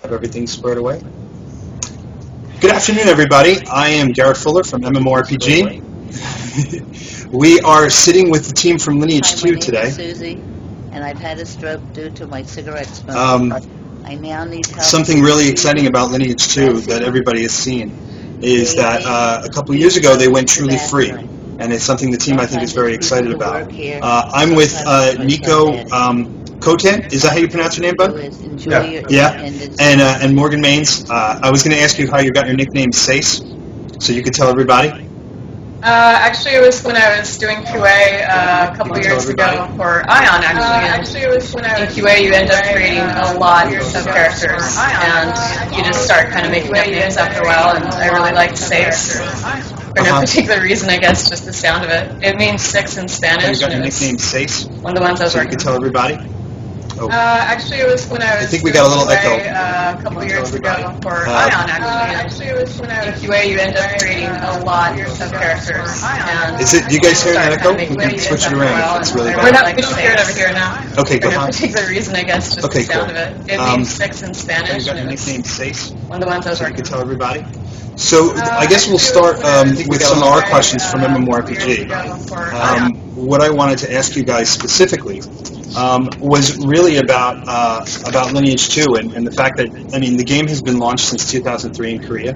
Have everything squared away? Good afternoon, everybody. I am Garrett Fuller from MMORPG. We are sitting with the team from Lineage II today. Susie, and I've had a stroke due to my cigarette smoke. I now need help. Something really exciting about Lineage II that everybody has seen is that a couple of years ago they went truly free, and it's something the team I think is very excited about. I'm with Nico Coutant. Is that how you pronounce your name, bud? Yeah. And Morgan Maines. I was going to ask you how you got your nickname Sace, so you could tell everybody. Actually, it was when I was doing QA a couple years ago for Ion, actually. It was when I was in QA, you end up creating a lot of characters, and you just start kind of making up names after a while, and I really liked Sace. For no particular reason, I guess, just the sound of it. It means six in Spanish. You got your nickname Sace? One of the ones I was working on. So you could tell everybody? Actually, it was when I was I think we got a little echo. A couple years ago for Ion, actually. It was when I was in QA, you end up creating a lot of characters. And do you guys hear an echo? We can switch it around if it's really bad. We don't hear it over here now. Okay, go For no on. particular reason, I guess, just the sound of it. It means six in Spanish. You got your nickname Sace? One of the ones I was working on. You could tell everybody? So I guess we'll start with some of our questions from MMORPG. What I wanted to ask you guys specifically was really about Lineage 2 and the fact that, I mean, the game has been launched since 2003 in Korea.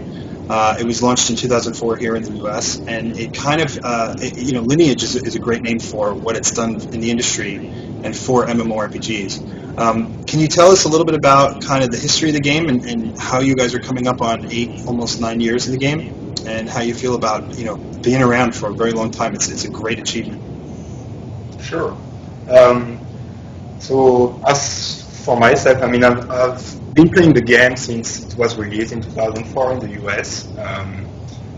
It was launched in 2004 here in the U.S. and it kind of, Lineage is a great name for what it's done in the industry and for MMORPGs. Can you tell us a little bit about kind of the history of the game and how you guys are coming up on almost 9 years of the game, and how you feel about being around for a very long time? It's a great achievement. Sure. So as for myself, I mean, I've been playing the game since it was released in 2004 in the US.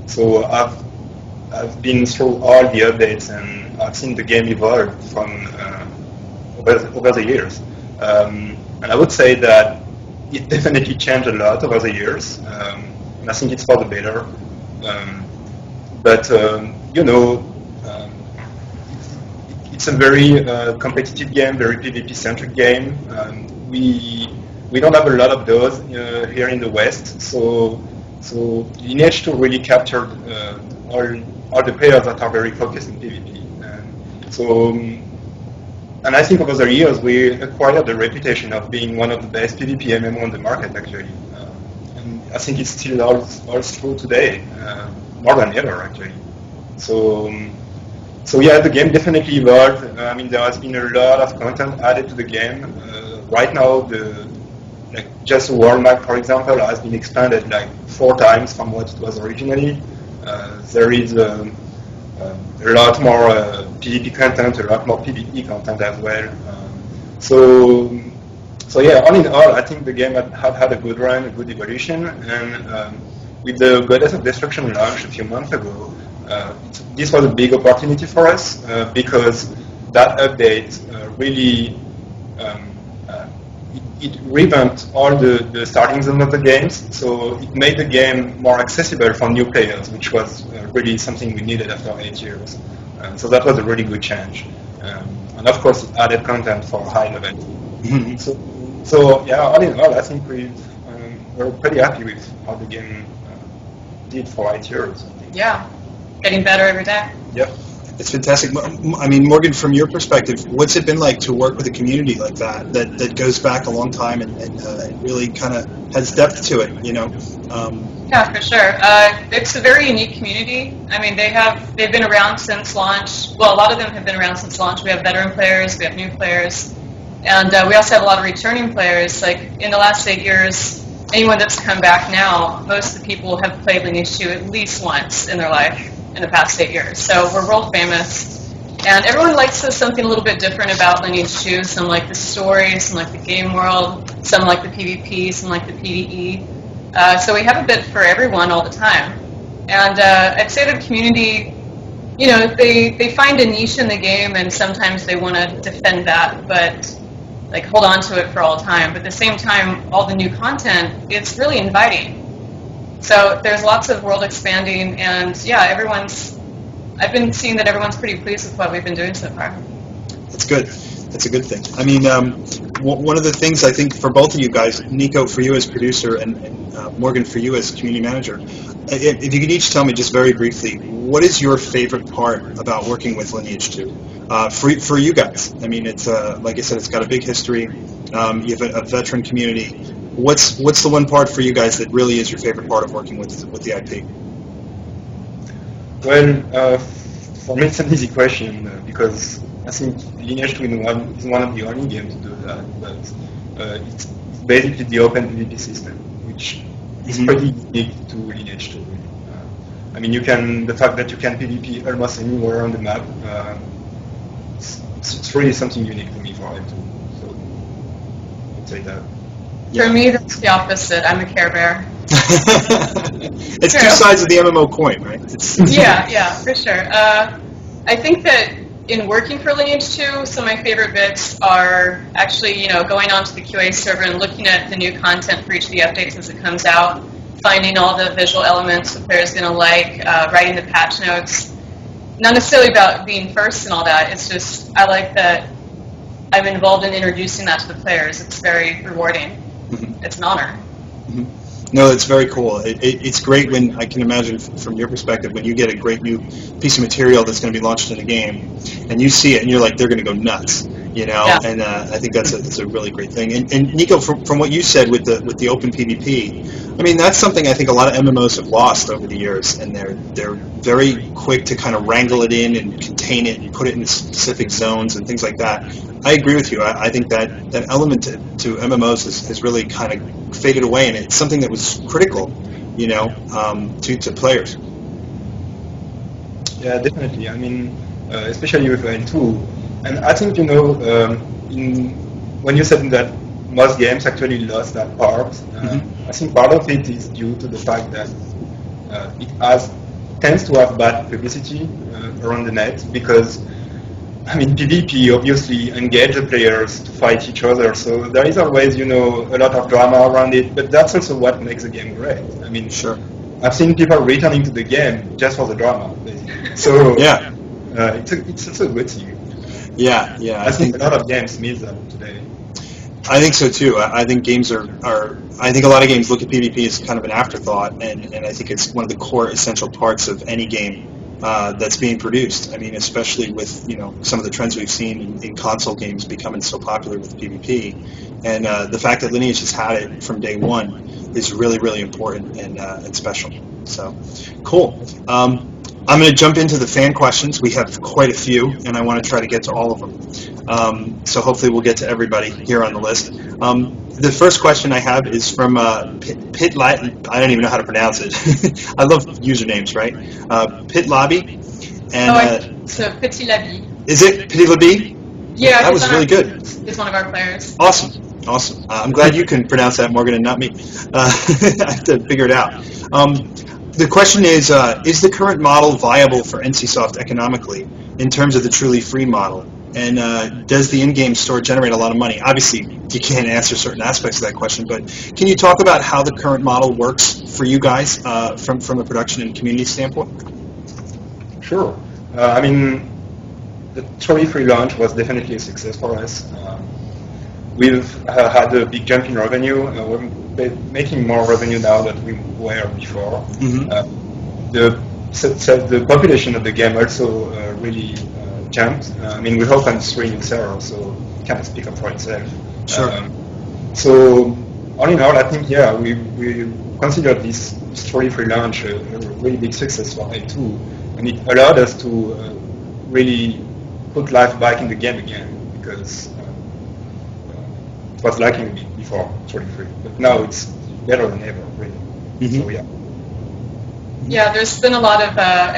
So I've been through all the updates and I've seen the game evolve from over the years. And I would say that it definitely changed a lot over the years. And I think it's for the better. It's a very competitive game, very PvP-centric game. We don't have a lot of those here in the West, so Lineage II really captured all the players that are very focused in PvP. And I think over the years we acquired the reputation of being one of the best PvP MMO on the market, actually. And I think it's still all true today, more than ever, actually. So yeah, the game definitely evolved. I mean, there has been a lot of content added to the game. Right now, just the world map, for example, has been expanded like 4 times from what it was originally. There is a lot more PvP content, a lot more PvE content as well. So yeah, all in all, I think the game had a good run, a good evolution, and with the Goddess of Destruction launch a few months ago, this was a big opportunity for us because that update really it revamped all the starting zones of the games, so it made the game more accessible for new players, which was really something we needed after 8 years. So that was a really good change. And of course, it added content for high level. Mm-hmm. So yeah, all in all, I think we're pretty happy with how the game did for 8 years. Yeah. Getting better every day. Yep. It's fantastic. I mean, Morgan, from your perspective, what's it been like to work with a community like that goes back a long time and really kind of has depth to it, Yeah, for sure. It's a very unique community. I mean, they've been around since launch. Well, a lot of them have been around since launch. We have veteran players, we have new players, and we also have a lot of returning players. Like, in the last 8 years, anyone that's come back now, most of the people have played Lineage 2 at least once in their life in the past 8 years. So we're world famous. And everyone likes something a little bit different about Lineage 2. Some like the story, some like the game world, some like the PvP, some like the PvE. So we have a bit for everyone all the time. And I'd say the community, they find a niche in the game and sometimes they want to defend that, but like hold on to it for all time. But at the same time, all the new content, it's really inviting. So there's lots of world expanding, and yeah, I've been seeing that everyone's pretty pleased with what we've been doing so far. That's good. That's a good thing. I mean, one of the things I think for both of you guys, Nico for you as producer and Morgan for you as community manager, if you could each tell me just very briefly, what is your favorite part about working with Lineage 2? For you guys, I mean, it's like I said, it's got a big history. You have a veteran community. What's the one part for you guys that really is your favorite part of working with the IP? Well, for me, it's an easy question because I think Lineage 2 is one of the only games to do that. But it's basically the open PvP system, which is pretty unique to Lineage 2. I mean, the fact that you can PvP almost anywhere on the map, it's really something unique to me for it too. So I'd say that. For me, that's the opposite. I'm a Care Bear. It's two sides of the MMO coin, right? Yeah, for sure. I think that in working for Lineage 2, some of my favorite bits are actually, going onto the QA server and looking at the new content for each of the updates as it comes out, finding all the visual elements the player's going to like, writing the patch notes. Not necessarily about being first and all that, it's just I like that I'm involved in introducing that to the players. It's very rewarding. Mm-hmm. It's an honor. Mm-hmm. No, it's very cool. It's great when, I can imagine from your perspective, when you get a great new piece of material that's going to be launched in a game, and you see it, and you're like, they're going to go nuts, Yeah. And I think that's a really great thing. And Nico, from what you said with the open PvP, I mean, that's something I think a lot of MMOs have lost over the years, and they're very quick to kind of wrangle it in and contain it and put it in specific zones and things like that. I agree with you. I think that element to MMOs has really kind of faded away, and it's something that was critical, to players. Yeah, definitely. I mean, especially with N2. And I think, when you said that most games actually lost that part, I think part of it is due to the fact that it tends to have bad publicity around the net because, I mean, PvP obviously engage the players to fight each other, so there is always, a lot of drama around it, but that's also what makes the game great. I mean, sure. I've seen people returning to the game just for the drama, basically. So yeah, it's also a good thing. Yeah. I think a lot of games miss that today. I think so too. I think games I think a lot of games look at PvP as kind of an afterthought, and I think it's one of the core essential parts of any game that's being produced. I mean, especially with some of the trends we've seen in console games becoming so popular with PvP, and the fact that Lineage has had it from day one is really, really important and special. So, cool. I'm going to jump into the fan questions. We have quite a few, and I want to try to get to all of them. So hopefully we'll get to everybody here on the list. The first question I have is from Pit Lobby. I don't even know how to pronounce it. I love usernames, right? Pit Lobby. And, so Petit Labi. Is it Petit Labi? Yeah, that was really good. He's one of our players. Awesome. I'm glad you can pronounce that, Morgan, and not me. I have to figure it out. The question is the current model viable for NCSoft economically in terms of the truly free model? And does the in-game store generate a lot of money? Obviously, you can't answer certain aspects of that question, but can you talk about how the current model works for you guys from a production and community standpoint? Sure. I mean, the truly free launch was definitely a success for us. We've had a big jump in revenue. We're making more revenue now than we were before. Mm-hmm. The population of the game also really jumped. I mean, we opened 3 new servers, so it kind of speaks up for itself. Sure. So all in all, I think, we consider this truly free launch a really big success for A2, and it allowed us to really put life back in the game again, because it was lacking before truly free, but now it's better than ever, really. Mm-hmm. So yeah, there's been a lot of,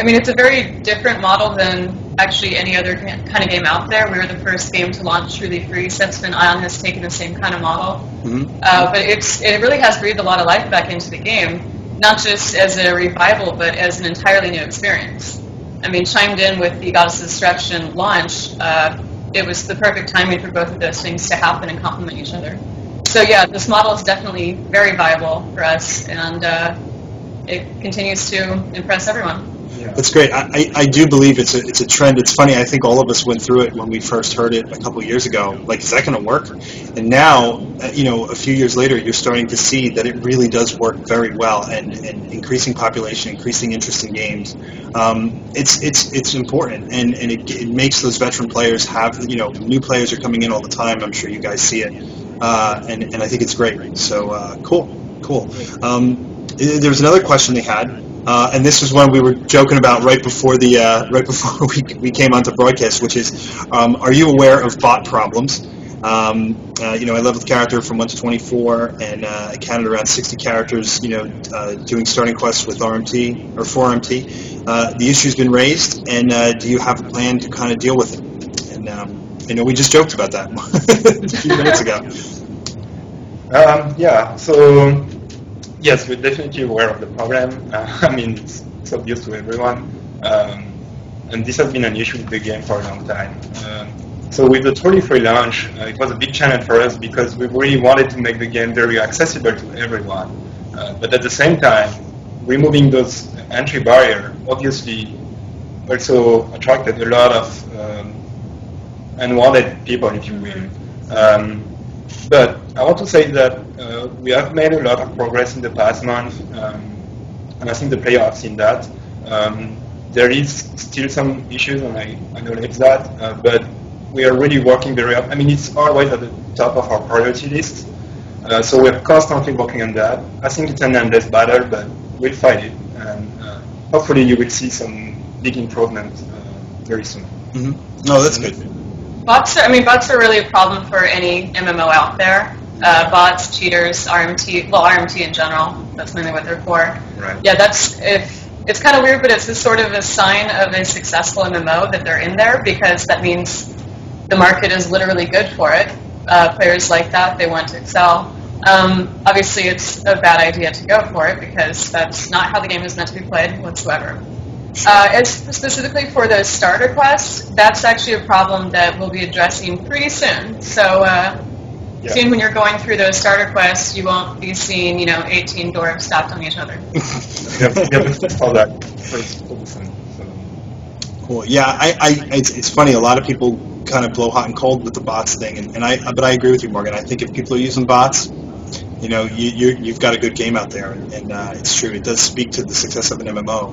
it's a very different model than actually any other kind of game out there. We were the first game to launch truly free. Since then, Ion has taken the same kind of model. Mm-hmm. But it really has breathed a lot of life back into the game, not just as a revival, but as an entirely new experience. I mean, chimed in with the Goddess of Destruction launch, it was the perfect timing for both of those things to happen and complement each other. So yeah, this model is definitely very viable for us, and it continues to impress everyone. That's great. I do believe it's a trend. It's funny. I think all of us went through it when we first heard it a couple of years ago. Like, is that going to work? And now, a few years later, you're starting to see that it really does work very well, and increasing population, increasing interest in games. It's important, and it makes those veteran players have, new players are coming in all the time. I'm sure you guys see it, and I think it's great. So cool. There was another question they had. And this was one we were joking about right before we came onto broadcast, which is, are you aware of bot problems? I leveled the character from 1 to 24, and I counted around 60 characters, doing starting quests with RMT or for RMT. The issue's been raised, and do you have a plan to kind of deal with it? And I know we just joked about that a few minutes ago. So. Yes, we're definitely aware of the problem. It's obvious to everyone. And this has been an issue with the game for a long time. So with the 23 launch, it was a big challenge for us because we really wanted to make the game very accessible to everyone. But at the same time, removing those entry barriers obviously also attracted a lot of unwanted people, if you will. But I want to say that we have made a lot of progress in the past month, and I think the players have seen that. There is still some issues, and I acknowledge that, but we are really working very hard. It's always at the top of our priority list, so we're constantly working on that. I think it's an endless battle, but we'll fight it, and hopefully you will see some big improvement very soon. Mm-hmm. No, that's good. Bots are really a problem for any MMO out there. Bots, cheaters, RMT in general. That's mainly what they're for. Right. Yeah, it's kind of weird, but it's sort of a sign of a successful MMO that they're in there, because that means the market is literally good for it. Players like that, they want to excel. Obviously, it's a bad idea to go for it, because that's not how the game is meant to be played whatsoever. As specifically for those starter quests, that's actually a problem that we'll be addressing pretty soon. So soon when you're going through those starter quests, you won't be seeing, 18 dwarves stacked on each other. Cool. Yeah, it's funny. A lot of people kind of blow hot and cold with the bots thing, but I agree with you, Morgan. I think if people are using bots, you've got a good game out there, and it's true. It does speak to the success of an MMO.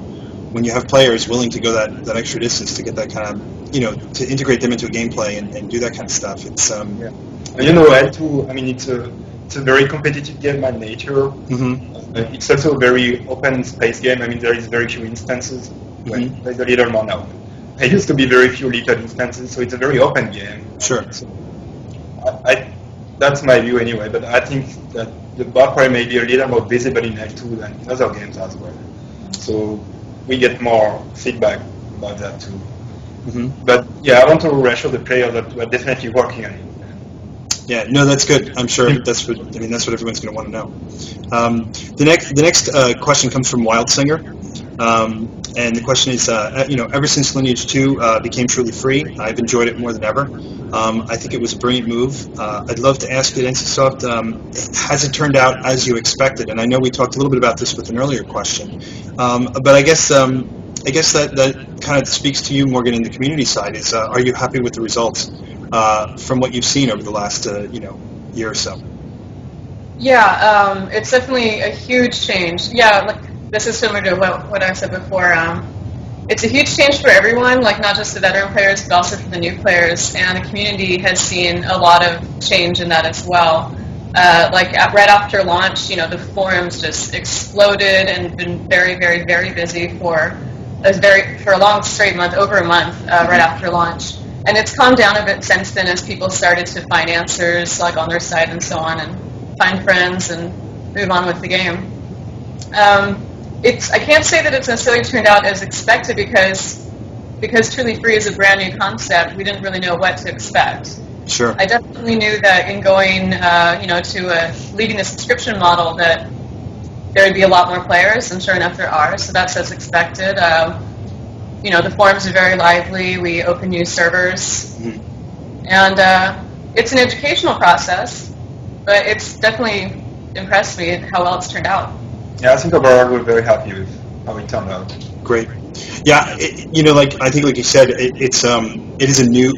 When you have players willing to go that extra distance to get that kind of, to integrate them into a gameplay and do that kind of stuff, it's L2, it's a very competitive game by nature. Mm-hmm. It's also a very open space game. There is very few instances. Mm-hmm. There's a little more now. There used to be very few little instances, so it's a very open game. Sure. So that's my view anyway, but I think that the bot probably may be a little more visible in L2 than in other games as well. So we get more feedback about that too. Mm-hmm. But I want to reassure the players that we're definitely working on it. Yeah, no, that's good. I'm sure that's what everyone's going to want to know. The next question comes from Wild Singer, and the question is, ever since Lineage II became truly free, I've enjoyed it more than ever. I think it was a brilliant move. I'd love to ask you, NCSoft, has it turned out as you expected? And I know we talked a little bit about this with an earlier question, but I guess that kind of speaks to you, Morgan, in the community side. Is are you happy with the results from what you've seen over the last year or so? Yeah, it's definitely a huge change. Yeah, this is similar to what I said before. It's a huge change for everyone, not just the veteran players, but also for the new players. And the community has seen a lot of change in that as well. Right after launch, the forums just exploded and been very, very, very busy for a long straight month, over a month, right after launch. And it's calmed down a bit since then as people started to find answers on their site and so on, and find friends and move on with the game. I can't say that it's necessarily turned out as expected because Truly Free is a brand new concept. We didn't really know what to expect. Sure. I definitely knew that in going, to leaving the subscription model, that there would be a lot more players, and sure enough, there are. So that's as expected. The forums are very lively. We open new servers, and it's an educational process, but it's definitely impressed me how well it's turned out. Yeah, I think overall we're very happy with how it turned out. Great. Yeah, I think, like you said, it is a new,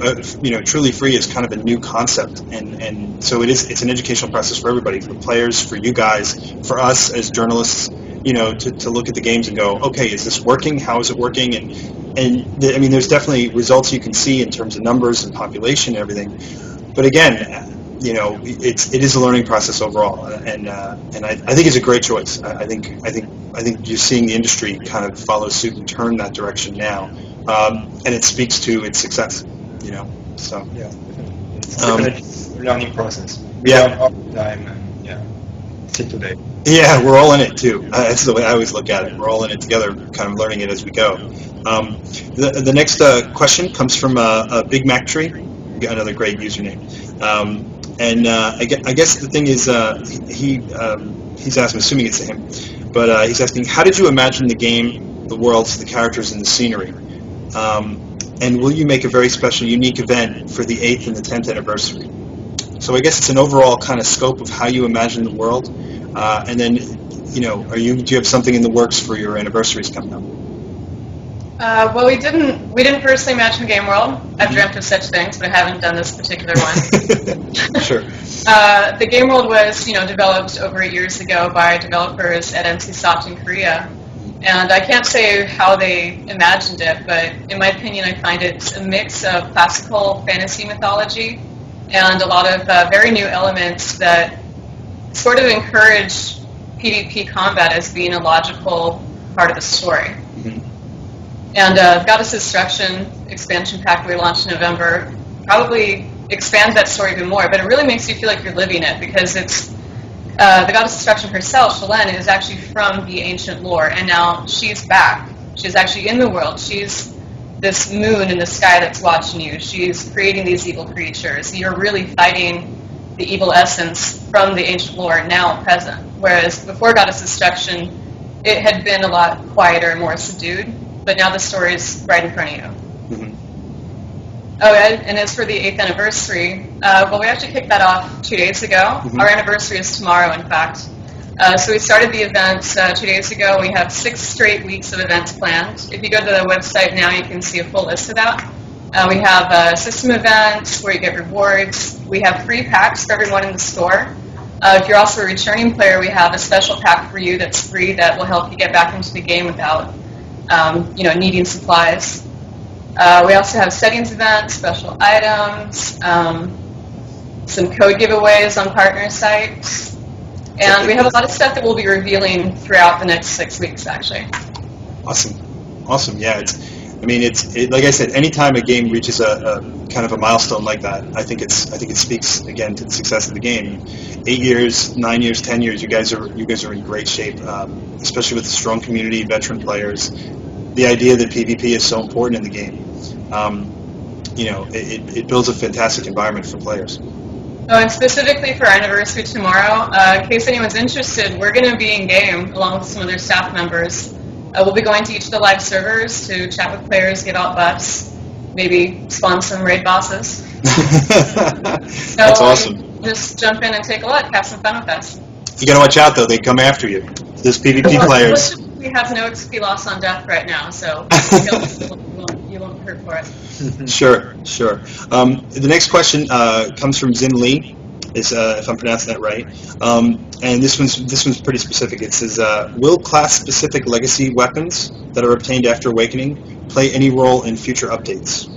truly free is kind of a new concept, and so it's an educational process for everybody, for players, for you guys, for us as journalists, to look at the games and go, okay, is this working? How is it working? And there's definitely results you can see in terms of numbers and population and everything, but again, it is a learning process overall, and I think it's a great choice. I think you're seeing the industry kind of follow suit and turn that direction now, and it speaks to its success. So yeah, it's definitely a learning process. Yeah, all the time, and till today. Yeah, we're all in it too. That's the way I always look at it. We're all in it together, kind of learning it as we go. The next question comes from Big Mac Tree, another great username. And I guess the thing is, he's asking, assuming it's him, but he's asking, how did you imagine the game, the worlds, the characters, and the scenery? And will you make a very special, unique event for the 8th and the 10th anniversary? So I guess it's an overall kind of scope of how you imagine the world, and then, do you have something in the works for your anniversaries coming up? Well, we didn't personally imagine Game World. I've dreamt of such things, but I haven't done this particular one. Sure. The Game World was, developed over 8 years ago by developers at NCSoft in Korea. And I can't say how they imagined it, but in my opinion, I find it's a mix of classical fantasy mythology and a lot of very new elements that sort of encourage PvP combat as being a logical part of the story. Mm-hmm. And Goddess Destruction expansion pack we launched in November probably expands that story even more, but it really makes you feel like you're living it, because it's the Goddess Destruction herself, Shalene, is actually from the ancient lore, and now she's back. She's actually in the world. She's this moon in the sky that's watching you. She's creating these evil creatures. You're really fighting the evil essence from the ancient lore now present, whereas before Goddess Destruction, it had been a lot quieter and more subdued. But now the story is right in front of you. Mm-hmm. Oh, and as for the 8th anniversary, well, we actually kicked that off 2 days ago. Mm-hmm. Our anniversary is tomorrow, in fact. So we started the event 2 days ago. We have 6 straight weeks of events planned. If you go to the website now, you can see a full list of that. We have system events where you get rewards. We have free packs for everyone in the store. If you're also a returning player, we have a special pack for you that's free that will help you get back into the game without needing supplies. We also have settings events, special items, some code giveaways on partner sites, and we have a lot of stuff that we'll be revealing throughout the next 6 weeks, actually. Awesome. Yeah, it's like I said, anytime a game reaches a kind of a milestone like that, I think it speaks again to the success of the game. 8 years, 9 years, 10 years, you guys are in great shape, especially with a strong community, veteran players. The idea that PvP is so important in the game, it builds a fantastic environment for players. Oh, and specifically for our anniversary tomorrow, in case anyone's interested, we're going to be in game along with some other staff members. We'll be going to each of the live servers to chat with players, give out buffs, maybe spawn some raid bosses. That's awesome. Just jump in and take a look, have some fun with us. You got to watch out, though. They come after you. There's PvP players. We have no XP loss on death right now, so you won't hurt for it. Sure. The next question comes from Zin Lee, if I'm pronouncing that right. And this one's pretty specific. It says, will class-specific legacy weapons that are obtained after Awakening play any role in future updates?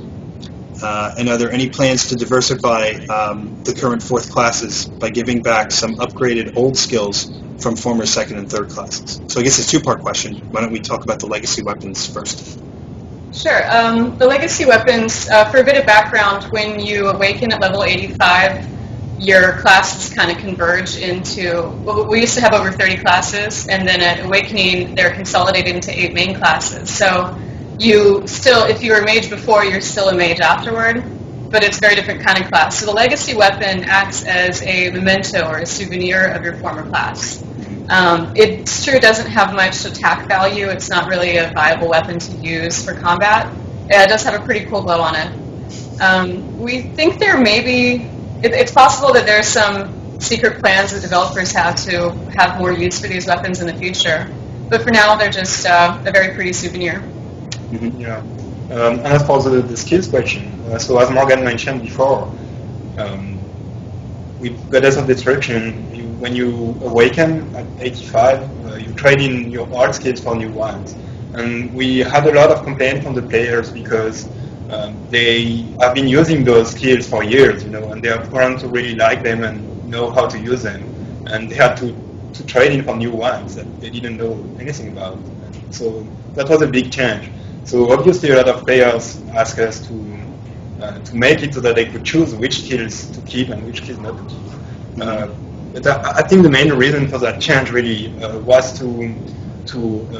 And are there any plans to diversify the current 4th classes by giving back some upgraded old skills from former 2nd and 3rd classes? So I guess it's a 2-part question. Why don't we talk about the legacy weapons first? Sure. The legacy weapons, for a bit of background, when you awaken at level 85, your classes kind of converge into, well, we used to have over 30 classes, and then at Awakening, they're consolidated into 8 main classes. So you still, if you were a mage before, you're still a mage afterward, but it's a very different kind of class. So the legacy weapon acts as a memento or a souvenir of your former class. It's true it doesn't have much attack value. It's not really a viable weapon to use for combat. It does have a pretty cool glow on it. We think there may be, it's possible that there's some secret plans that developers have to have more use for these weapons in the future. But for now, they're just a very pretty souvenir. Mm-hmm. Yeah. And as for the skills question, so as Morgan mentioned before, with Goddess of Destruction, when you awaken at 85, you trade in your old skills for new ones. And we had a lot of complaints from the players because they have been using those skills for years, and they have grown to really like them and know how to use them. And they had to trade in for new ones that they didn't know anything about. And so that was a big change. So obviously a lot of players asked us to make it so that they could choose which skills to keep and which skills not to keep. But I think the main reason for that change really was to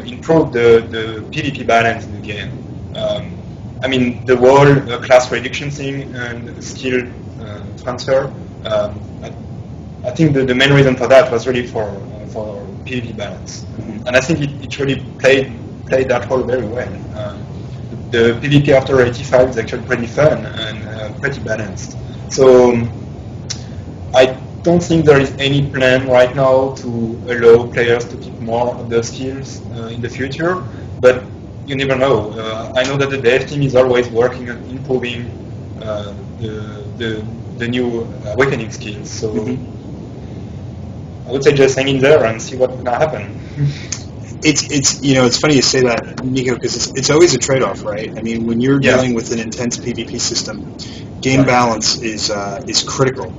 improve the PvP balance in the game. I mean, the whole class reduction thing and skill transfer, I think the main reason for that was really for PvP balance. Mm-hmm. And I think it really played that role very well. The PvP after 85 is actually pretty fun and pretty balanced. So I don't think there is any plan right now to allow players to keep more of their skills in the future, but you never know. I know that the dev team is always working on improving the new awakening skills. So I would say just hang in there and see what's going to happen. It's funny you say that, Nico, because it's always a trade-off, right? I mean, when you're dealing with an intense PvP system, game balance is critical.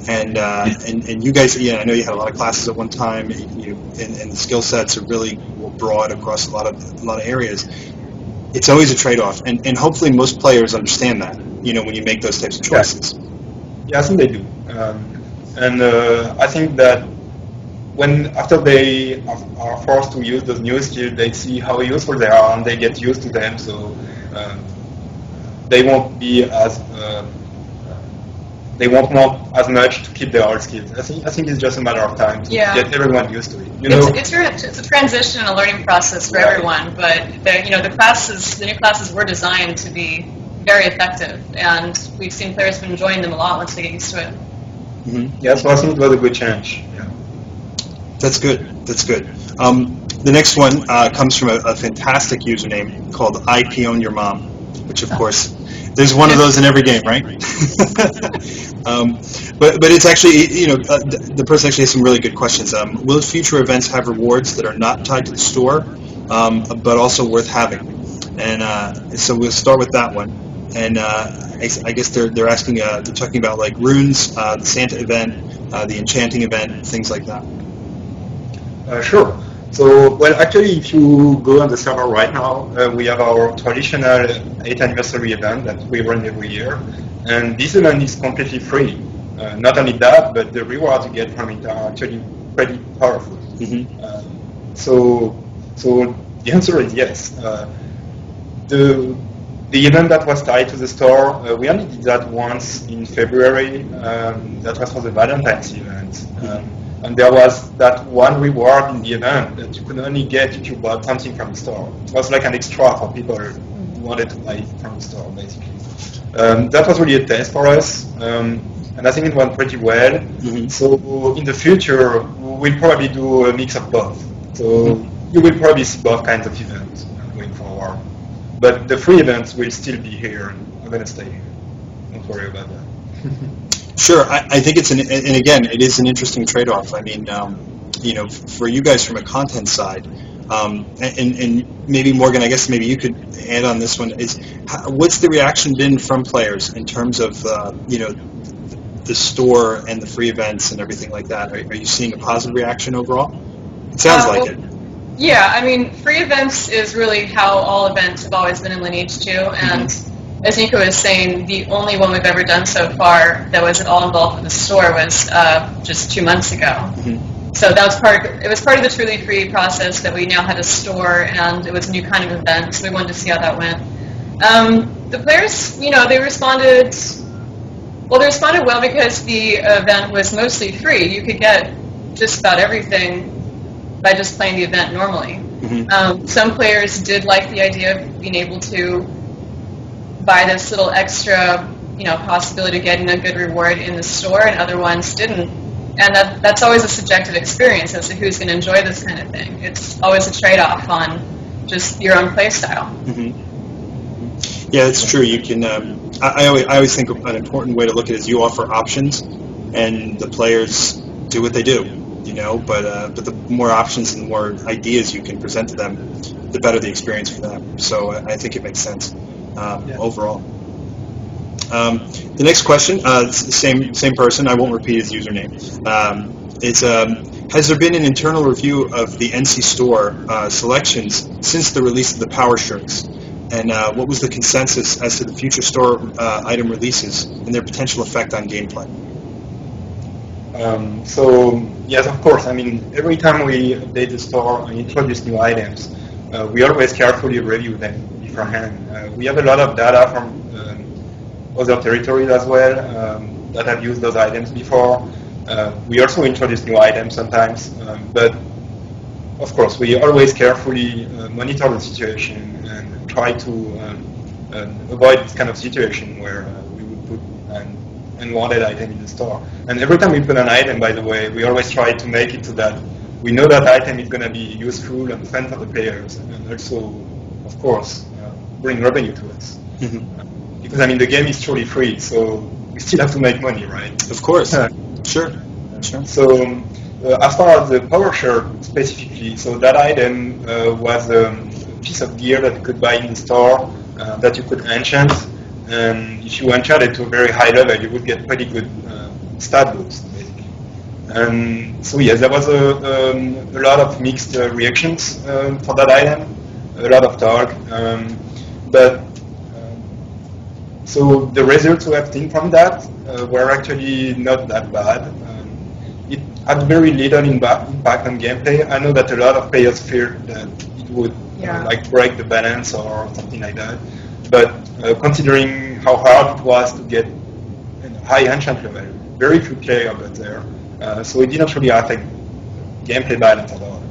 And you guys, I know you had a lot of classes at one time, and the skill sets are really broad across a lot of areas. It's always a trade-off, and hopefully most players understand that, when you make those types of choices. Yeah, I think they do. And I think that after they are forced to use those new skills, they see how useful they are and they get used to them, so they won't be as they won't want as much to keep their old skills. I think it's just a matter of time to get everyone used to it. It's a transition and a learning process for everyone, but the new classes were designed to be very effective, and we've seen players have been enjoying them a lot once they get used to it. Mm-hmm. Yeah, so I think it was a good change. Yeah. That's good. The next one comes from a fantastic username called IP Own Your Mom, which of course there's one of those in every game, right? But it's actually, the person actually has some really good questions. Will future events have rewards that are not tied to the store, but also worth having? And so we'll start with that one. And I guess they're asking, they're talking about like runes, the Santa event, the enchanting event, things like that. Sure. So, well, actually, if you go on the server right now, we have our traditional 8th anniversary event that we run every year, and this event is completely free. Not only that, but the rewards you get from it are actually pretty powerful. Mm-hmm. So the answer is yes. The event that was tied to the store, we only did that once in February. That was for the Valentine's event. And there was that one reward in the event that you could only get if you bought something from the store. It was like an extra for people who wanted to buy from the store, basically. That was really a test for us, and I think it went pretty well. Mm-hmm. So in the future, we'll probably do a mix of both. So you will probably see both kinds of events going forward. But the free events will still be here and are going to stay here. Don't worry about that. Sure, I think it's and again, it is an interesting trade-off. I mean, for you guys from a content side, and maybe Morgan, I guess maybe you could add on this one. What's the reaction been from players in terms of the store and the free events and everything like that? Are you seeing a positive reaction overall? It sounds like it. Yeah, I mean, free events is really how all events have always been in Lineage 2, and as Nico was saying, the only one we've ever done so far that was at all involved with the store was just 2 months ago. Mm-hmm. So that was part of the truly free process that we now had a store, and it was a new kind of event, so we wanted to see how that went. The players, they responded well because the event was mostly free. You could get just about everything by just playing the event normally. Mm-hmm. Some players did like the idea of being able to buy this little extra, possibility of getting a good reward in the store, and other ones didn't. And that's always a subjective experience as to who's going to enjoy this kind of thing. It's always a trade-off on just your own play style. Mm-hmm. Yeah, it's true. You can. I always think an important way to look at it is you offer options, and the players do what they do. But the more options and the more ideas you can present to them, the better the experience for them. So I think it makes sense overall. The next question, same person. I won't repeat his username. Has there been an internal review of the NC Store selections since the release of the Power Shirts? And what was the consensus as to the future store item releases and their potential effect on gameplay? So yes, of course. I mean, every time we update the store and introduce new items, we always carefully review them beforehand. We have a lot of data from other territories as well that have used those items before. We also introduce new items sometimes, but of course we always carefully monitor the situation and try to avoid this kind of situation where we would put an unwanted item in the store. And every time we put an item, by the way, we always try to make it so that we know that item is going to be useful and fun for the players, and also, of course, bring revenue to us. Mm-hmm. Because I mean, the game is truly free, so we still have to make money, right? Of course. Sure. So as far as the Power Shirt specifically, so that item was a piece of gear that you could buy in the store that you could enchant, and if you enchant it to a very high level, you would get pretty good stat boost, basically. And so yes, there was a lot of mixed reactions for that item, a lot of talk, but so the results we have seen from that were actually not that bad. It had very little impact on gameplay. I know that a lot of players feared that it would break the balance or something like that. But considering how hard it was to get a high enchant level, very few players got there. So it didn't really affect gameplay balance at all.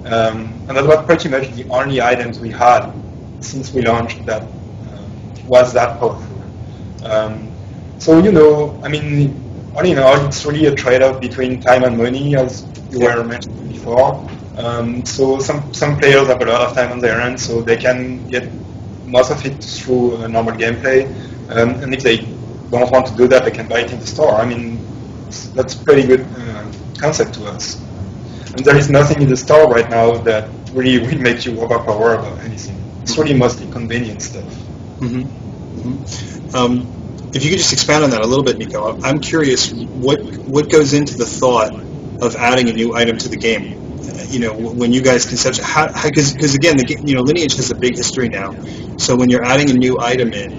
And that was pretty much the only items we had since we launched that was that powerful. So, I mean, all in all, it's really a trade-off between time and money, as you were mentioning before. So some players have a lot of time on their hands, so they can get most of it through normal gameplay. And if they don't want to do that, they can buy it in the store. I mean, that's a pretty good concept to us. And there is nothing in the store right now that really will make you overpowered or anything. It's really mostly convenient stuff. Mm-hmm. Mm-hmm. If you could just expand on that a little bit, Nico, I'm curious what goes into the thought of adding a new item to the game. When you guys conceptualize, because again, Lineage has a big history now. So when you're adding a new item in,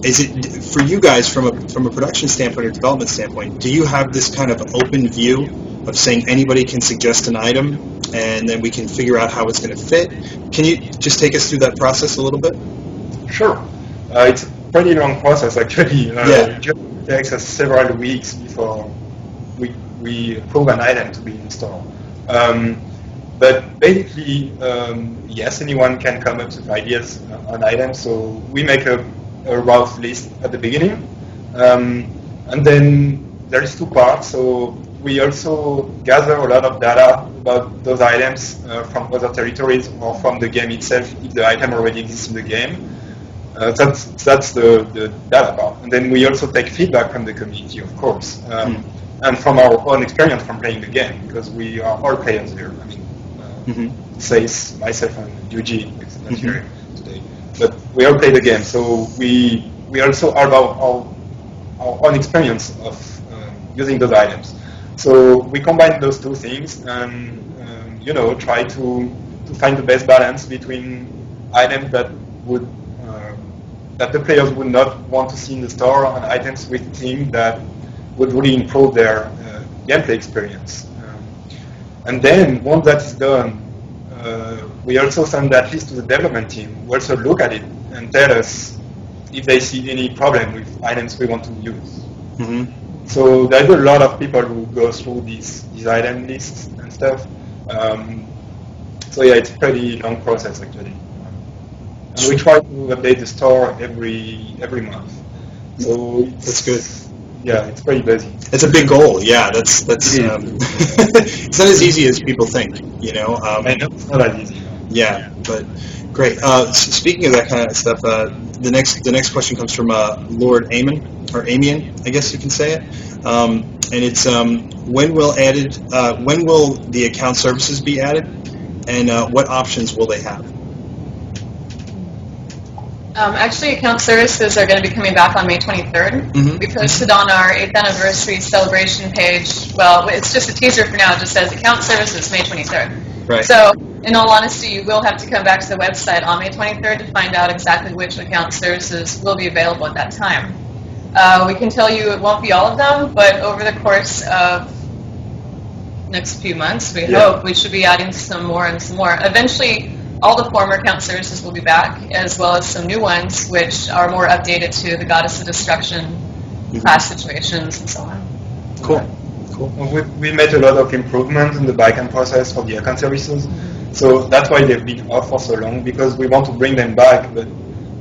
is it for you guys from a production standpoint or development standpoint? Do you have this kind of open view of saying anybody can suggest an item and then we can figure out how it's going to fit? Can you just take us through that process a little bit? Sure. It's a pretty long process, actually. It just takes us several weeks before we approve an item to be in the store. But basically, yes, anyone can come up with ideas on items. So we make a rough list at the beginning. And then there is two parts. So we also gather a lot of data about those items from other territories or from the game itself, if the item already exists in the game. That's the data part. And then we also take feedback from the community, of course, and from our own experience from playing the game, because we are all players here. I mean, Says, myself, and Yuji, because not here today. But we all play the game, so we also have our own experience of using those items. So we combine those two things and try to find the best balance between items that would that the players would not want to see in the store and items we think that would really improve their gameplay experience. And then once that is done, we also send that list to the development team, who also look at it and tell us if they see any problem with items we want to use. Mm-hmm. So there's a lot of people who go through these item lists and stuff. So yeah, it's a pretty long process actually. And we try to update the store every month. So that's good. Yeah, it's pretty busy. It's a big goal. Yeah, that's it's not as easy as people think. I know it's not that easy. Yeah, but great. Speaking of that kind of stuff, the next question comes from Lord Amen, or Amian, I guess you can say it. And it's when will the account services be added, and what options will they have? Actually, account services are going to be coming back on May 23rd. Mm-hmm. We posted on our 8th anniversary celebration page, well, it's just a teaser for now, it just says account services May 23rd. Right. So, in all honesty, you will have to come back to the website on May 23rd to find out exactly which account services will be available at that time. We can tell you it won't be all of them, but over the course of next few months, we hope we should be adding some more and some more. Eventually, all the former account services will be back, as well as some new ones, which are more updated to the Goddess of Destruction class situations and so on. Cool. We made a lot of improvements in the backend process for the account services, so that's why they've been off for so long, because we want to bring them back, but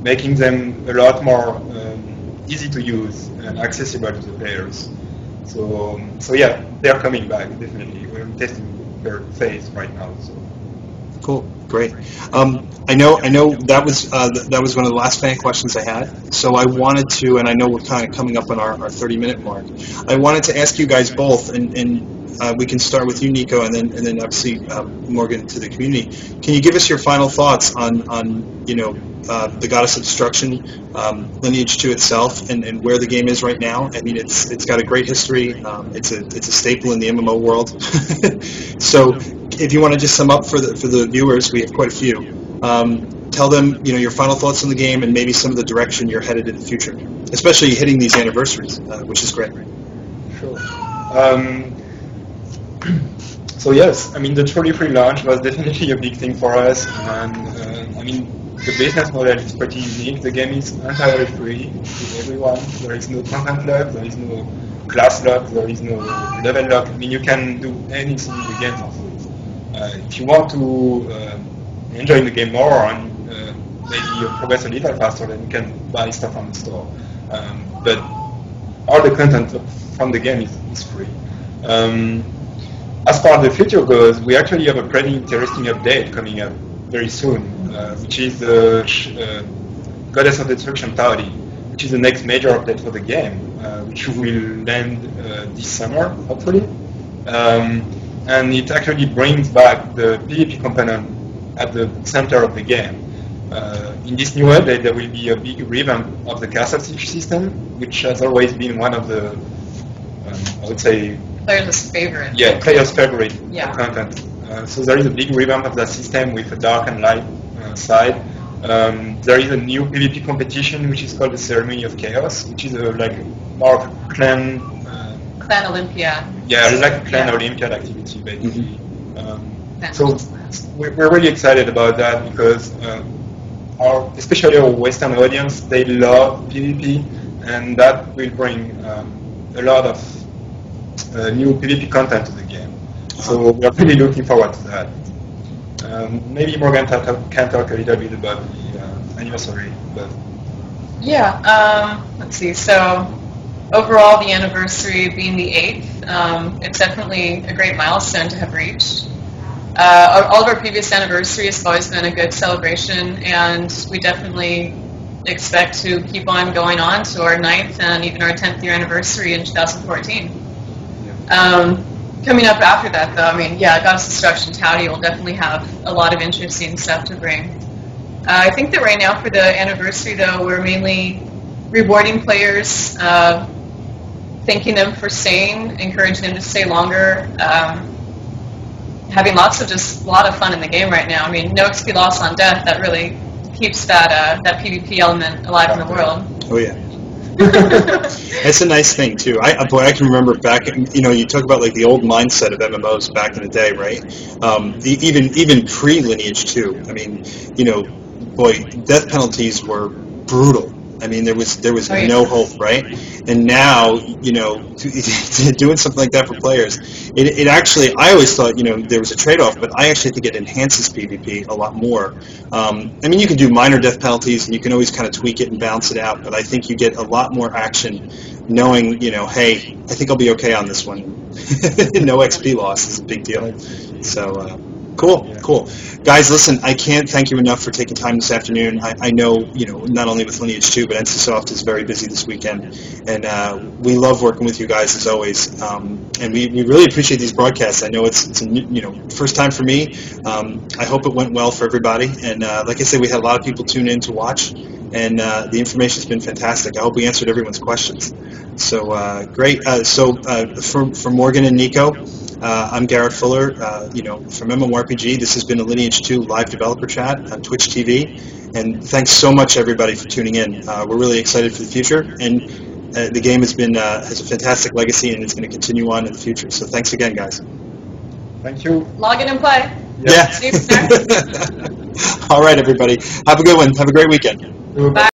making them a lot more easy to use and accessible to the players. So yeah, they're coming back, definitely. We're in testing phase right now. So. Cool, great. I know that was one of the last fan questions I had. So I wanted to, and I know we're kind of coming up on our 30-minute mark. I wanted to ask you guys both, and we can start with you, Nico, and then obviously Morgan to the community. Can you give us your final thoughts on the Goddess of Destruction, Lineage II itself, and where the game is right now? I mean, it's got a great history. It's a staple in the MMO world. So, if you want to just sum up for the viewers, we have quite a few. Tell them your final thoughts on the game and maybe some of the direction you're headed in the future, especially hitting these anniversaries, which is great. Sure. So yes, I mean the truly free launch was definitely a big thing for us, and I mean the business model is pretty unique. The game is entirely free to everyone. There is no content lock, there is no class lock, there is no level lock. I mean you can do anything in the game for free. If you want to enjoy the game more and maybe progress a little faster, then you can buy stuff from the store. But all the content from the game is free. As far as the future goes, we actually have a pretty interesting update coming up very soon, which is the Goddess of Destruction Party, which is the next major update for the game, which will land this summer, hopefully. And it actually brings back the PvP component at the center of the game. In this new update, there will be a big revamp of the castle siege system, which has always been one of the, I would say, players' favorite. Yeah, players' favorite content. So there is a big revamp of that system with a dark and light side. There is a new PvP competition which is called the Ceremony of Chaos, which is like more clan Olympiad. Yeah, like a clan Olympiad activity basically. So we're really excited about that because especially our Western audience, they love PvP, and that will bring a lot of new PvP content to the game. So we are really looking forward to that. Maybe Morgan can talk a little bit about the anniversary. But let's see. So overall, the anniversary being the 8th, it's definitely a great milestone to have reached. All of our previous anniversaries have always been a good celebration, and we definitely expect to keep on going on to our 9th and even our 10th year anniversary in 2014. Coming up after that, though, I mean, Goddess of Destruction Touty will definitely have a lot of interesting stuff to bring. I think that right now for the anniversary, though, we're mainly rewarding players, thanking them for staying, encouraging them to stay longer, having a lot of fun in the game right now. I mean, no XP loss on death, that really keeps that PvP element alive in the world. Oh yeah. That's a nice thing too. I can remember back. You talk about like the old mindset of MMOs back in the day, right? Even pre-Lineage II. I mean, death penalties were brutal. I mean, there was no hope, right? And now, doing something like that for players, it actually, I always thought, there was a trade-off, but I actually think it enhances PvP a lot more. I mean, you can do minor death penalties, and you can always kind of tweak it and balance it out, but I think you get a lot more action knowing, hey, I think I'll be okay on this one. No XP loss is a big deal. So, Cool, Yeah. cool. Guys, listen, I can't thank you enough for taking time this afternoon. I know, not only with Lineage 2, but NCSoft is very busy this weekend. And we love working with you guys, as always. And we really appreciate these broadcasts. I know it's a first time for me. I hope it went well for everybody. And like I said, we had a lot of people tune in to watch. And the information's been fantastic. I hope we answered everyone's questions. So great. For Morgan and Nico, I'm Garrett Fuller, from MMORPG. This has been a Lineage 2 live developer chat on Twitch TV, and thanks so much everybody for tuning in. We're really excited for the future, and the game has a fantastic legacy, and it's going to continue on in the future. So thanks again, guys. Thank you. Log in and play. Yeah. See you there. All right, everybody. Have a good one. Have a great weekend. Bye.